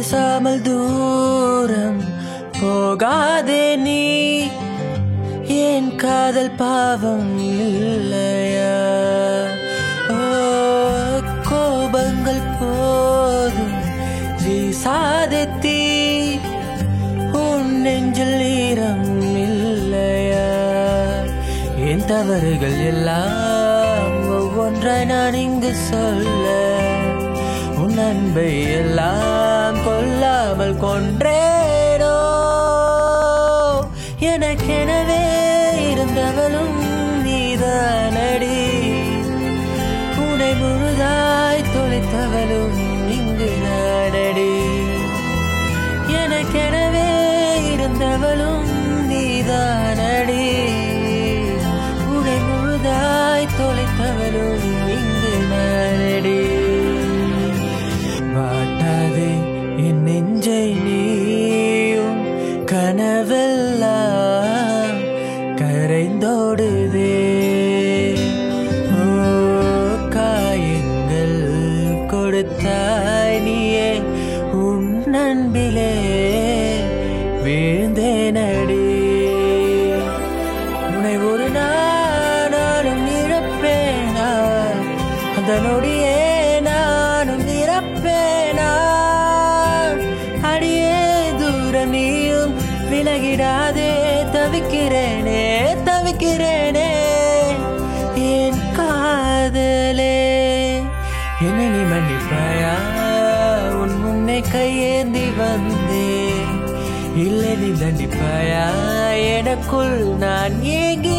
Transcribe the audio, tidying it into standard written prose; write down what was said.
பேசாமல் தூரம் போகாதே நீ ஏன் காதல் பாவம் இல்லையா கோபங்கள் போதும் வீசாதே தீ உன் நெஞ்சில் ஈரம் இல்லையா என் தவறுகள் எல்லாம் ஒவ்வொன்றாய் நான் இங்கு சொல்ல உன் அன்பை எல்லாம் கொல்லாமல் கொன்றேனோ எனக்கெனவே இருந்தவளும் நீதானடி உன்னை முழுதாய் தொலைத்தவளும் இங்கு நானடி எனக்கெனவே இருந்தவளும் நீதானடி உன்னை முழுதாய் தொலைத்தவளும் இங்கு நானடி வாட்டாதே என் நெஞ்சை நீயும் கனவெல்லாம் கரைந்தோடுதே காயங்கள் கொடுத்தாய் நீயே உன் அன்பிலே வீழ்ந்தேனடி உன்னை ஒரு நாளும் இழப்பேனா அந்த நொடியே நானும் இறப்பேனா அடியே தூர நீயும் விலகிடாதே தவிக்கிறேனே தவிக்கிறேனே என் காதலே என்னை நீ மன்னிப்பாயா உன் முன்னே கையேந்தி வந்தேன் இல்லை நீ தண்டிப்பாயா எனக்குள் நான் ஏங்கி